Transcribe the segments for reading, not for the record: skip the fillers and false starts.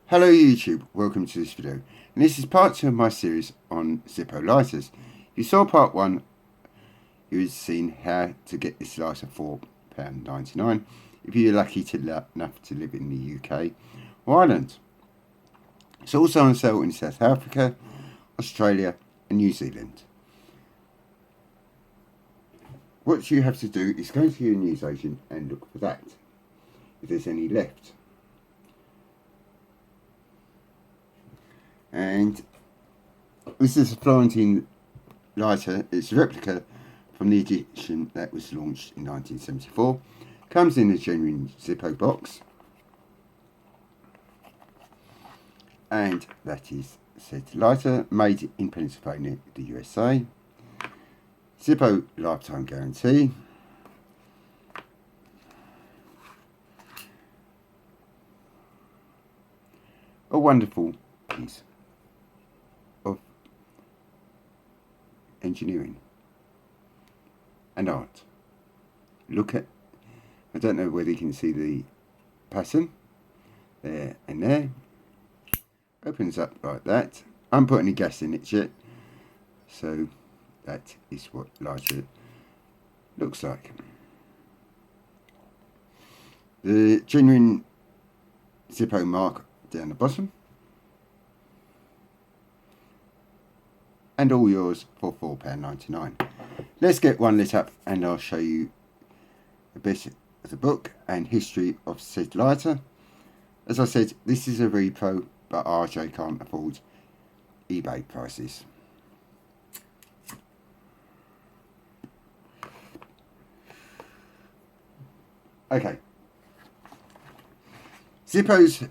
Hello YouTube, welcome to this video. And this is part 2 of my series on Zippo lighters. If you saw part 1, you have seen how to get this lighter for £1.99 if you're lucky enough to live in the UK or Ireland. It's also on sale in South Africa, Australia and New Zealand. What you have to do is go to your newsagent and look for that, if there's any left. And this is a Florentine lighter. It's a replica from the edition that was launched in 1974. Comes in a genuine Zippo box, and that is said lighter, made in Pennsylvania, the USA. Zippo lifetime guarantee. A wonderful piece of engineering and art. Look at, I don't know whether you can see the pattern there and there. Opens up like that. I haven't put any gas in it yet, so that is what lighter looks like. The genuine Zippo mark down the bottom. And all yours for £4.99. Let's get one lit up and I'll show you a bit of the book and history of said lighter. As I said, this is a repro, but RJ can't afford eBay prices. Okay. Zippos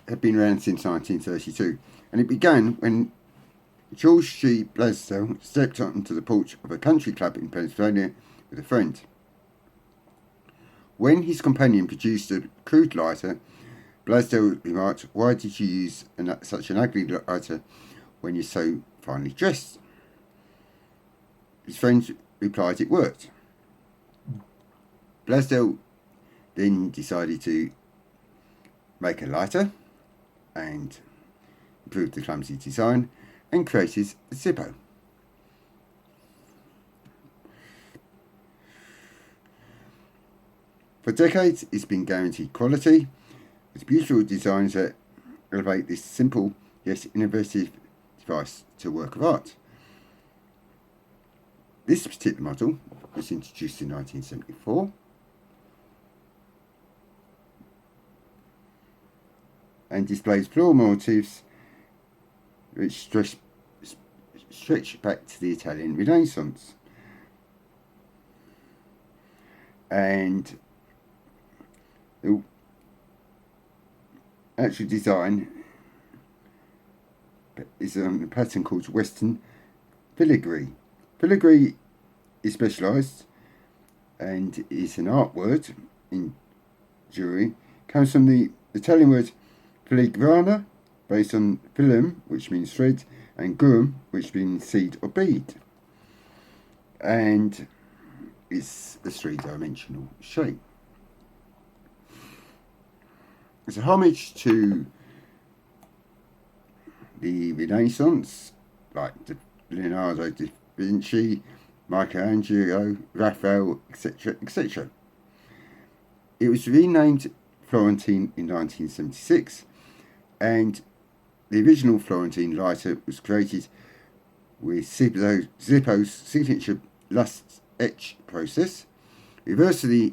have been around since 1932. And it began when George G. Blaisdell stepped onto the porch of a country club in Pennsylvania with a friend. When his companion produced a crude lighter, Blaisdell remarked, "Why did you use such an ugly lighter when you're so finely dressed?" His friend replied, "It worked." Blaisdell then decided to make a lighter and improved the clumsy design and created the Zippo. For decades, it's been guaranteed quality with beautiful designs that elevate this simple yet innovative device to a work of art. This particular model was introduced in 1974 and displays floral motifs which stretch back to the Italian Renaissance. And the actual design is on a pattern called Western filigree. Filigree is specialised and is an art word in jewellery. Comes from the Italian word filigrana, based on filum, which means thread, and gurum, which means seed or bead. And it's a three-dimensional shape. It's a homage to the Renaissance, like Leonardo da Vinci, Michelangelo, Raphael, etc., etc. It was renamed Florentine in 1976, and the original Florentine lighter was created with Zippo's signature lust etch process. Reverse of the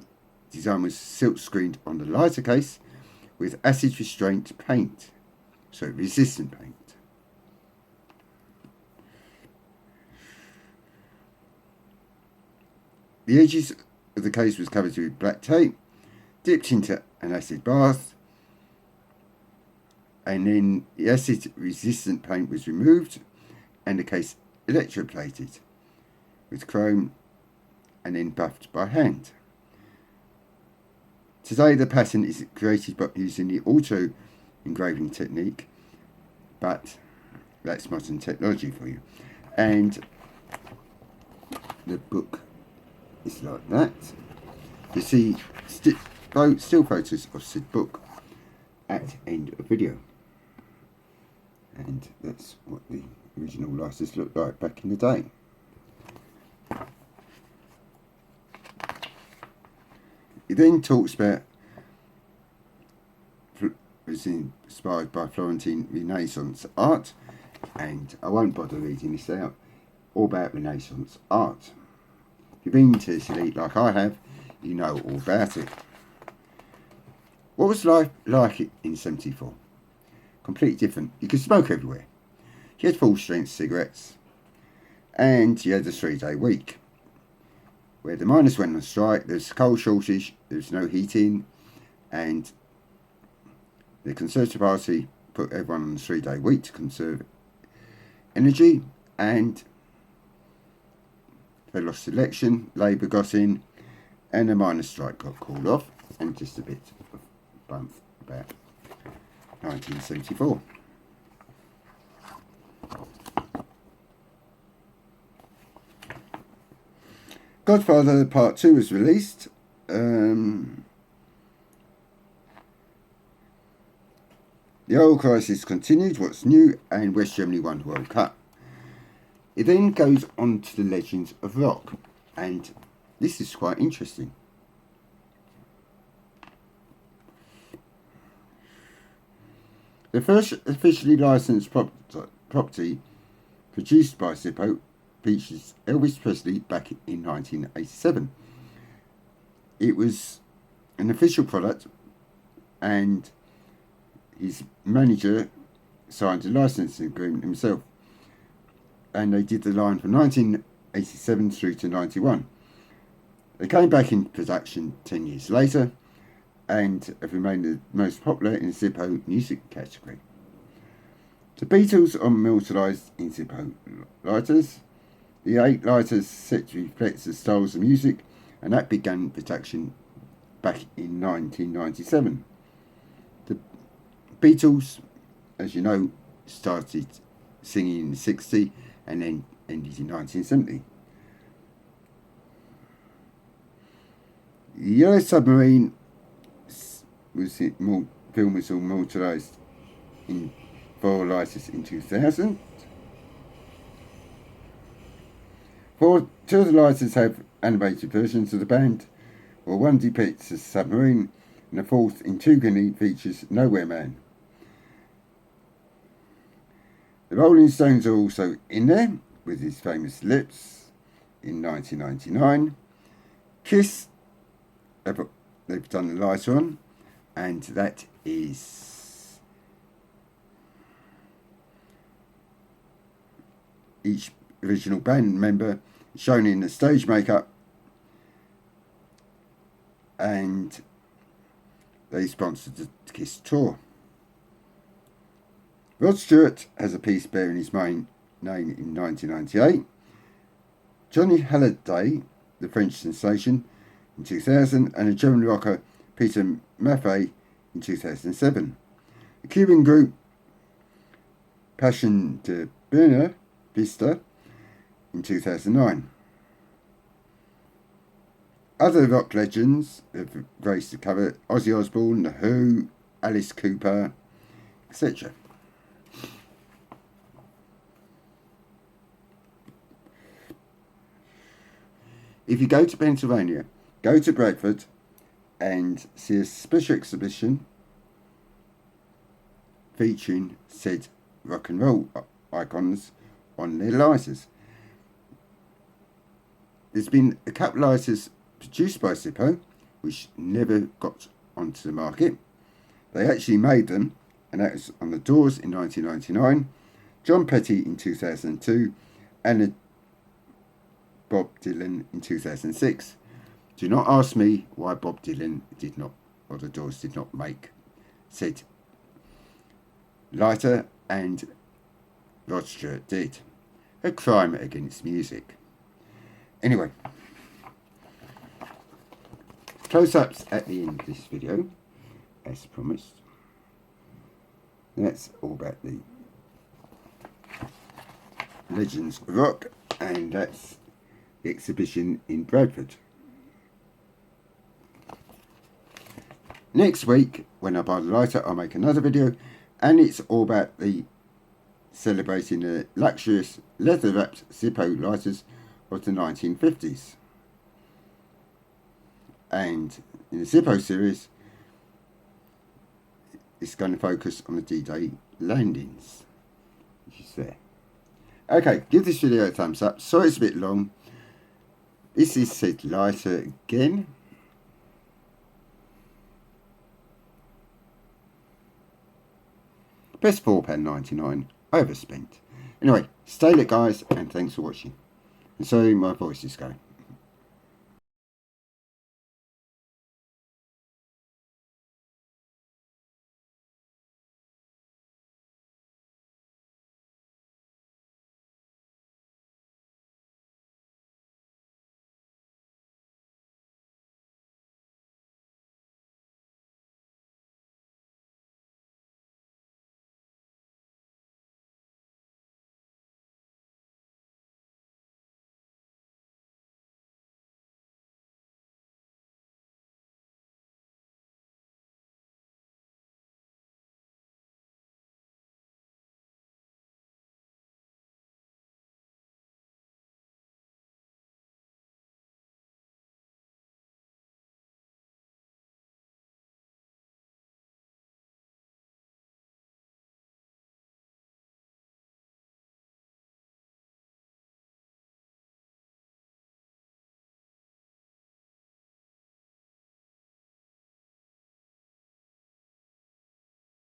design was silk screened on the lighter case with acid restraint paint, so resistant paint. The edges of the case was covered with black tape, dipped into an acid bath, and then the acid resistant paint was removed and the case electroplated with chrome and then buffed by hand. Today the pattern is created by using the auto engraving technique, but that's modern technology for you. And the book is like that. You see still photos of said book at end of video. And that's what the original license looked like back in the day. He then talks about was inspired by Florentine Renaissance art, and I won't bother reading this out, all about Renaissance art. If you've been to Italy like I have, you know all about it. What was life like in 74? Completely different. You could smoke everywhere. You had full strength cigarettes, and you had a 3-day week. Where the miners went on strike, there was a coal shortage, there was no heating, and the Conservative Party put everyone on a 3-day week to conserve energy, and they lost the election, Labour got in, and the miners' strike got called off, and just a bit of bump about 1974. Godfather Part 2 was released. The oil crisis continued, what's new, and West Germany won the World Cup. It then goes on to the legends of rock, and this is quite interesting. The first officially licensed property produced by Zippo features Elvis Presley back in 1987. It was an official product, and his manager signed a licensing agreement himself, and they did the line from 1987 through to 91. They came back in production 10 years later and have remained the most popular in the Zippo music category. The Beatles are immortalised in Zippo lighters. The 8 lighters set to reflect the styles of music, and that began production back in 1997. The Beatles, as you know, started singing in the 60s and then ended in 1970. The Yellow Submarine film was immortalised in 4 lighters in 2000. 2 of the lighters have animated versions of the band, while one depicts a submarine, and the 4th in Tugany features Nowhere Man. The Rolling Stones are also in there, with his famous Lips in 1999. Kiss, they've done the lighter on, and that is each original band member shown in the stage makeup, and they sponsored the Kiss tour. Rod Stewart has a piece bearing his main name in 1998. Johnny Hallyday, the French sensation, in 2000, and a German rocker, Peter Maffay, in 2007. The Cuban group Passion de Buena Vista in 2009. Other rock legends have graced the cover: Ozzy Osbourne, The Who, Alice Cooper, etc. If you go to Pennsylvania, go to Bradford and see a special exhibition featuring said rock and roll icons on their lighters. There's been a couple of lighters produced by Zippo which never got onto the market. They actually made them, and that was on the Doors in 1999, John Petty in 2002, and Bob Dylan in 2006. Do not ask me why Bob Dylan did not, or the Doors did not make said lighter, and Rod Stewart did. A crime against music. Anyway, close-ups at the end of this video, as promised. That's all about the Legends of Rock, and that's the exhibition in Bradford. Next week, when I buy the lighter, I'll make another video, and it's all about the celebrating the luxurious leather-wrapped Zippo lighters of the 1950s. And in the Zippo series, it's going to focus on the D-Day landings, which is there. Okay, give this video a thumbs up. Sorry it's a bit long. This is said lighter again. Best £4.99, overspent. Anyway, stay lit guys, and thanks for watching. And sorry my voice is going.